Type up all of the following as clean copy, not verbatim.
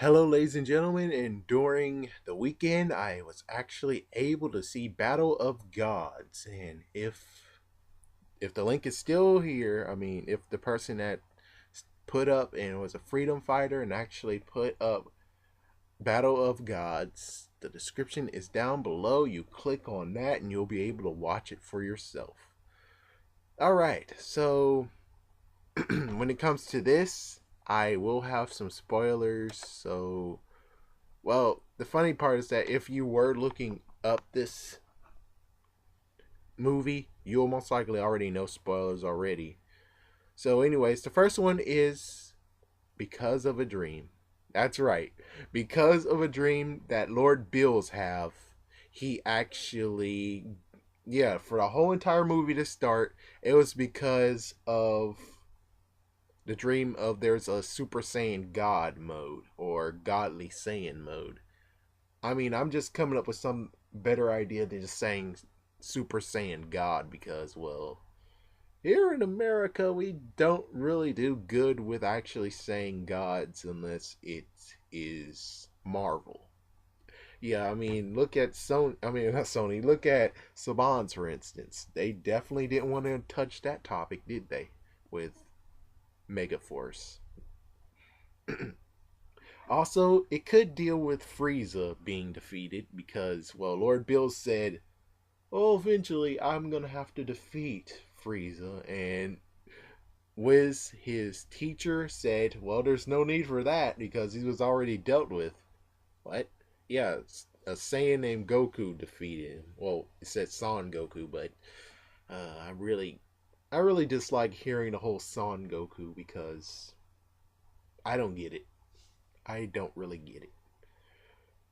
Hello, ladies and gentlemen, and during the weekend, I was actually able to see Battle of Gods. And if the link is still here, I mean, if the person that put up and was a freedom fighter and actually put up Battle of Gods, the description is down below. You click on that, and you'll be able to watch it for yourself. All right, so when it comes to this, I will have some spoilers, so well, the funny part is that if you were looking up this movie, you'll most likely already know spoilers already. So, anyways, the first one is Because of a Dream. That's right. Because of a dream that Lord Bills have, he actually, yeah, for the whole entire movie to start, it was because of the dream of there's a Super Saiyan God mode or Godly Saiyan mode. I mean, I'm just coming up with some better idea than just saying Super Saiyan God because, well, here in America, we don't really do good with actually saying gods unless it is Marvel. Yeah, I mean, look at Sony. I mean, not Sony. Look at Saban's, for instance. They definitely didn't want to touch that topic, did they? With Megaforce. Also, it could deal with Frieza being defeated because, well, Lord Bill said, "Oh, eventually I'm gonna have to defeat Frieza," and Wiz, his teacher, said, "Well, there's no need for that because he was already dealt with." What? Yeah, a Saiyan named Goku defeated him. Well, it said Son Goku, but I really dislike hearing the whole Son Goku because I don't get it. I don't really get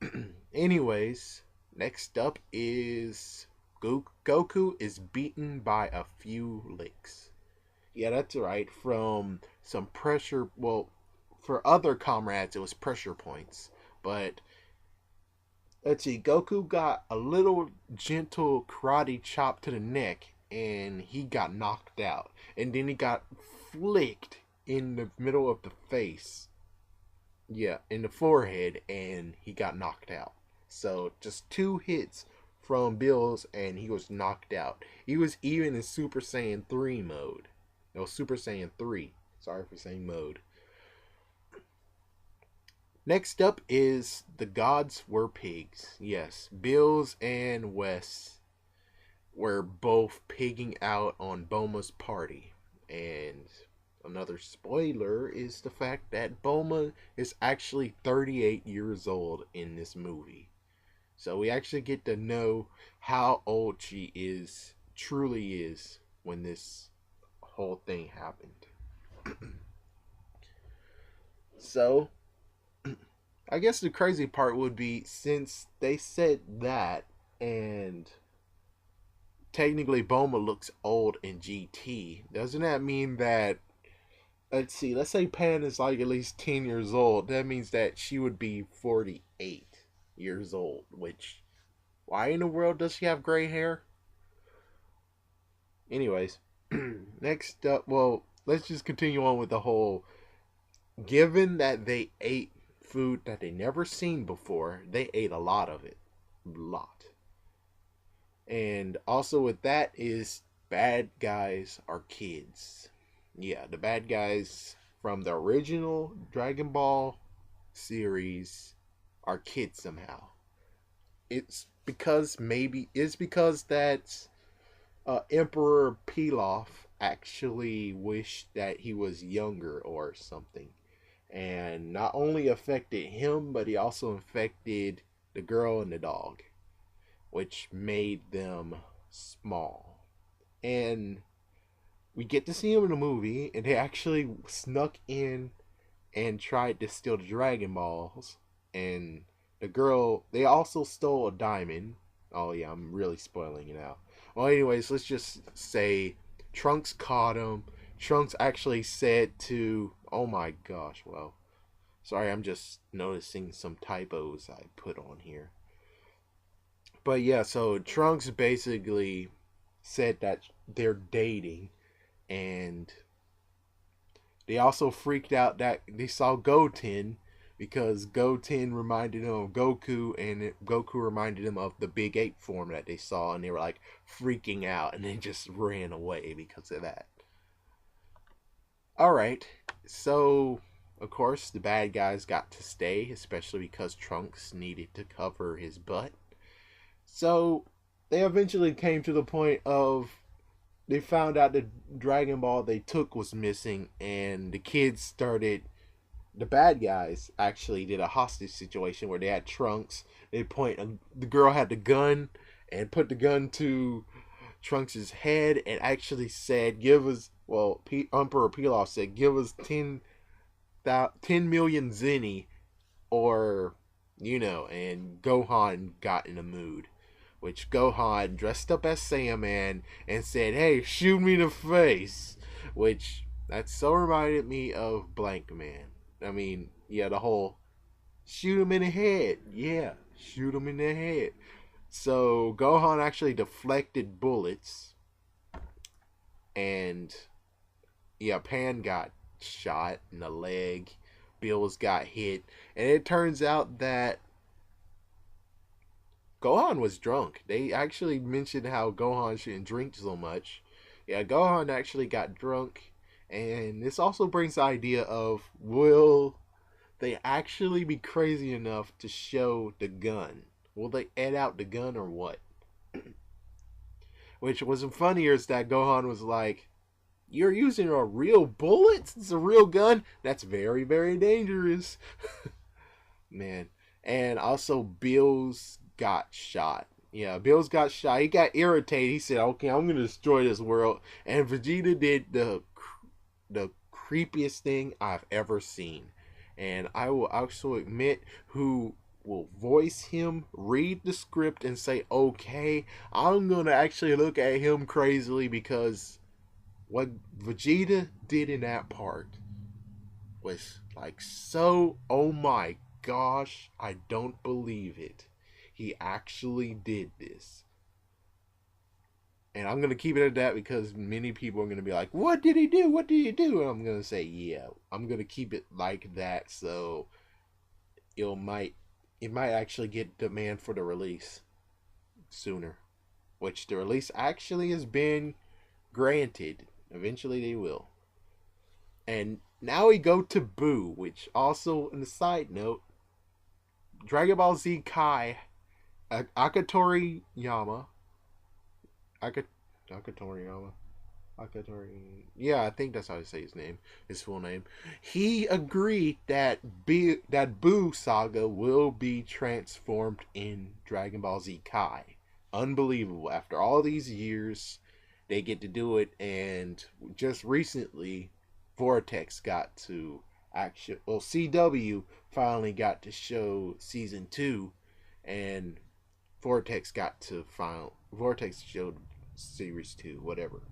it. Anyways, next up is Goku is beaten by a few licks. Yeah, that's right. From some pressure. Well, for other comrades, it was pressure points. But let's see. Goku got a little gentle karate chop to the neck, and he got knocked out. And then he got flicked in the middle of the face. Yeah, in the forehead, and he got knocked out. So just two hits from Bills, and he was knocked out. He was even in Super Saiyan 3 mode. No, Super Saiyan 3. Sorry for saying mode. Next up is The Gods Were Pigs. Yes, Bills and Wes were both pigging out on Boma's party. And another spoiler is the fact that Boma is actually 38 years old in this movie. So we actually get to know how old she is, truly is, when this whole thing happened. So, I guess the crazy part would be since they said that, and technically Boma looks old in GT, doesn't that mean that, let's see, let's say Pan is like at least 10 years old? That means that she would be 48 years old, which, why in the world does she have gray hair? Anyways, next up, well, let's just continue on with the whole. Given that they ate food that they never seen before, they ate a lot of it. A lot. And also with that is bad guys are kids. Yeah, the bad guys from the original Dragon Ball series are kids somehow. It's because that Emperor Pilaf actually wished that he was younger or something, and not only affected him, but he also affected the girl and the dog, which made them small. And we get to see him in the movie, and they actually snuck in and tried to steal the Dragon Balls. And the girl, they also stole a diamond. Oh, yeah, I'm really spoiling it now. Well, anyways, let's just say Trunks caught him. Trunks actually said to, oh my gosh, well, sorry, I'm just noticing some typos I put on here. But yeah, so Trunks basically said that they're dating, and they also freaked out that they saw Goten because Goten reminded him of Goku, and Goku reminded him of the Big Ape form that they saw, and they were like freaking out, and they just ran away because of that. All right, so of course the bad guys got to stay, especially because Trunks needed to cover his butt. So they eventually came to the point of they found out the Dragon Ball they took was missing, and the kids started. The bad guys actually did a hostage situation where they had Trunks. The girl had the gun and put the gun to Trunks' head and actually said, "Give us." Well, Emperor Pilaf said, "Give us 10 million zenny, or And Gohan got in a mood, which Gohan dressed up as Saiyaman and said, "Hey, shoot me in the face," which that so reminded me of Blank Man. I mean, yeah, the whole shoot him in the head. Yeah, shoot him in the head. So Gohan actually deflected bullets, and yeah, Pan got shot in the leg. Bills got hit, and it turns out that Gohan was drunk. They actually mentioned how Gohan shouldn't drink so much. Yeah, Gohan actually got drunk, and this also brings the idea of, will they actually be crazy enough to show the gun? Will they add out the gun or what? Which was funnier is that Gohan was like, "You're using a real bullet? It's a real gun? That's very, very dangerous." Man. And also, Bills got shot. Yeah, Bills got shot. He got irritated. He said, "Okay, I'm gonna destroy this world." And Vegeta did the creepiest thing I've ever seen. And I will also admit, who will voice him, read the script, and say, "Okay, I'm gonna actually look at him crazily," because what Vegeta did in that part was like, so, oh my gosh, I don't believe it. He actually did this. And I'm going to keep it at that because many people are going to be like, "What did he do? What did he do?" And I'm going to say, yeah, I'm going to keep it like that, so it might actually get demand for the release sooner. Which the release actually has been granted. Eventually they will. And now we go to Boo, which also, in the side note, Dragon Ball Z Kai, Akatori Yama, Akatori Yama, Akatori, yeah, I think that's how you say his name, his full name. He agreed that that Boo Saga will be transformed in Dragon Ball Z Kai. Unbelievable! After all these years, they get to do it, and just recently, Vortex got to CW finally got to show season 2, and Vortex showed series 2, whatever.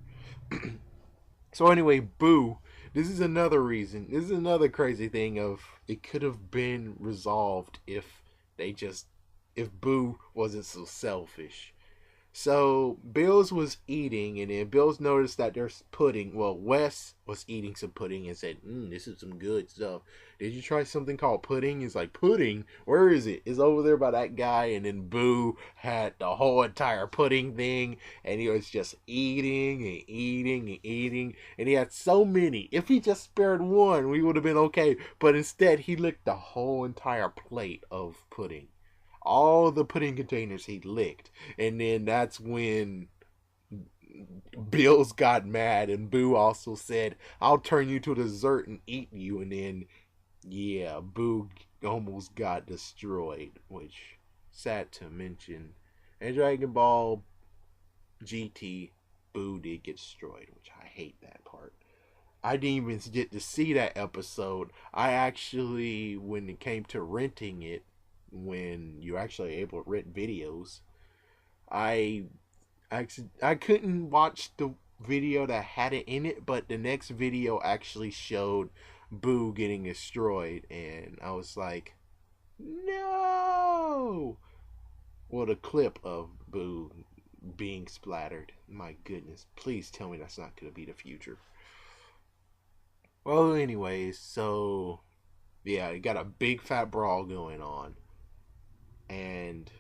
So anyway, Boo. This is another reason. This is another crazy thing of it could have been resolved if they just if Boo wasn't so selfish. So Bills was eating, and then Bills noticed that there's pudding. Well, Wes was eating some pudding and said, "This is some good stuff. Did you try something called pudding?" He's like, "Pudding? Where is it?" It's over there by that guy. And then Boo had the whole entire pudding thing, and he was just eating and eating and eating. And he had so many. If he just spared one, we would have been okay. But instead, he licked the whole entire plate of pudding, all the pudding containers he licked. And then that's when Bills got mad, and Boo also said, "I'll turn you to dessert and eat you." And then, yeah, Boo almost got destroyed, which, sad to mention. And Dragon Ball GT, Boo did get destroyed, which I hate that part. I didn't even get to see that episode. I actually, when it came to renting it, when you're actually able to rent videos, I I couldn't watch the video that had it in it, but the next video actually showed Boo getting destroyed, and I was like, no. Well, the clip of Boo being splattered. My goodness, please tell me that's not going to be the future. Well, anyways, so Yeah, you got a big fat brawl going on. And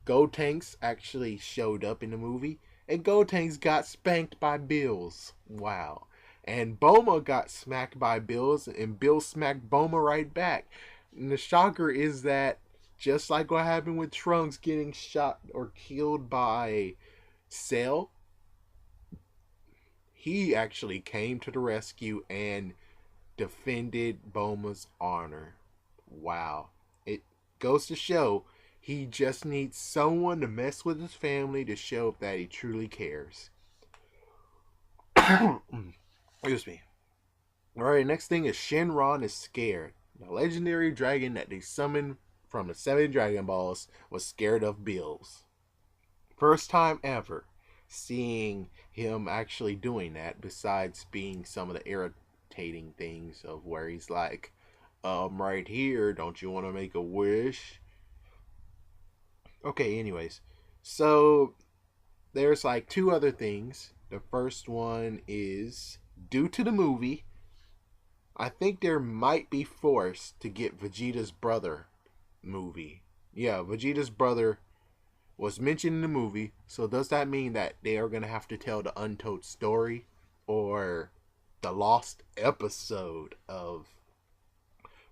Gotenks actually showed up in the movie, and Gotenks got spanked by Bills. Wow. And Boma got smacked by Bills, and Bill smacked Boma right back. And the shocker is that just like what happened with Trunks getting shot or killed by Cell, he actually came to the rescue and defended Boma's honor. Wow. It goes to show he just needs someone to mess with his family to show that he truly cares. Excuse me. Alright, next thing is Shenron is scared. The legendary dragon that they summoned from the 7 Dragon Balls was scared of Bills. First time ever seeing him actually doing that, besides being some of the irritating things of where he's like, right here, don't you want to make a wish? Okay, anyways. So there's like 2 other things. The first one is due to the movie, I think there might be forced to get Vegeta's brother movie. Yeah, Vegeta's brother was mentioned in the movie, so does that mean that they are going to have to tell the untold story or the lost episode of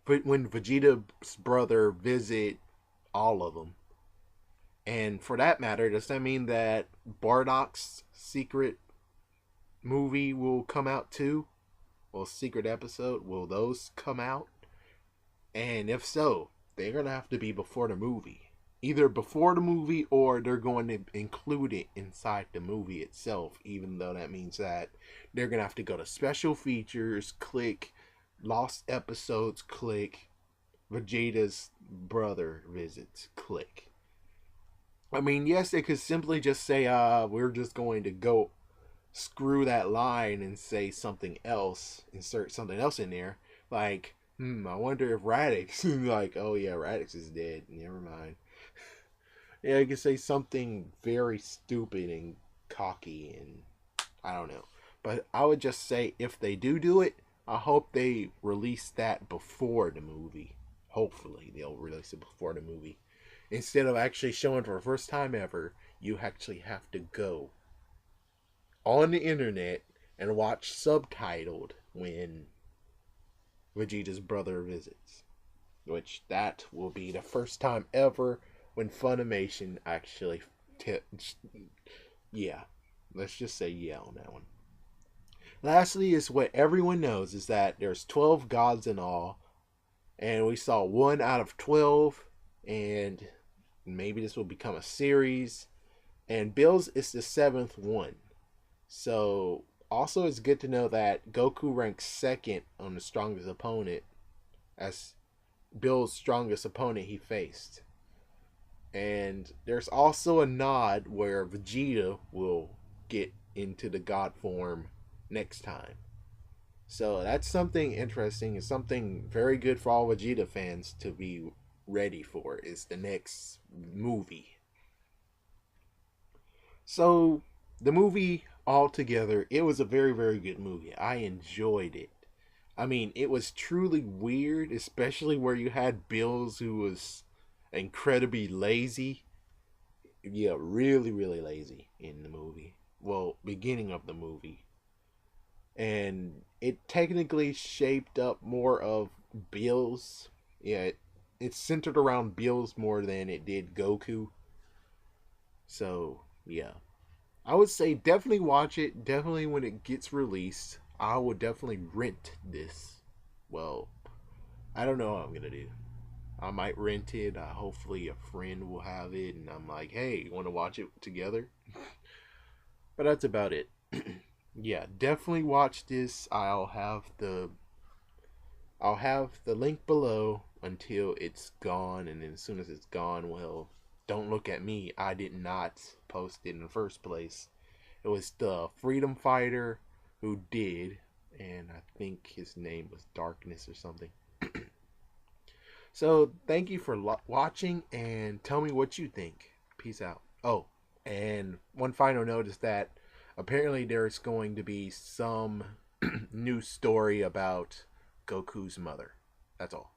when Vegeta's brother visit all of them? And for that matter, does that mean that Bardock's secret movie will come out too? Well, secret episode, will those come out? And if so, they're going to have to be before the movie. Either before the movie or they're going to include it inside the movie itself, even though that means that they're going to have to go to special features, click lost episodes, click Vegeta's brother visits, click. I mean, yes, they could simply just say, we're just going to go screw that line and say something else, insert something else in there. Like, I wonder if Radix, like, oh yeah, Radix is dead. Never mind. Yeah, you could say something very stupid and cocky and I don't know. But I would just say if they do it, I hope they release that before the movie. Hopefully they'll release it before the movie. Instead of actually showing for the first time ever, you actually have to go on the internet and watch subtitled when Vegeta's brother visits. Which that will be the first time ever when Funimation actually yeah. Let's just say yeah on that one. Lastly is what everyone knows is that there's 12 gods in all, and we saw 1 out of 12, and maybe this will become a series, and Bills is the 7th one. So also it's good to know that Goku ranks 2nd on the strongest opponent as Bill's strongest opponent he faced. And there's also a nod where Vegeta will get into the god form next time. So that's something interesting and something very good for all Vegeta fans to be ready for is the next movie. So the movie altogether, it was a very, very good movie. I enjoyed it. I mean, it was truly weird, especially where you had Bills who was incredibly lazy. Yeah, really, really lazy in the movie. Well, beginning of the movie. And it technically shaped up more of Bills. Yeah, it's centered around Bills more than it did Goku. So, yeah. I would say definitely watch it. Definitely when it gets released. I would definitely rent this. Well, I don't know what I'm going to do. I might rent it. Hopefully, a friend will have it, and I'm like, "Hey, you want to watch it together?" But that's about it. Yeah, definitely watch this. I'll have the link below until it's gone, and then as soon as it's gone, well, don't look at me. I did not post it in the first place. It was the freedom fighter who did, and I think his name was Darkness or something. So thank you for watching, and tell me what you think. Peace out. Oh, and one final note is that apparently there's going to be some new story about Goku's mother. That's all.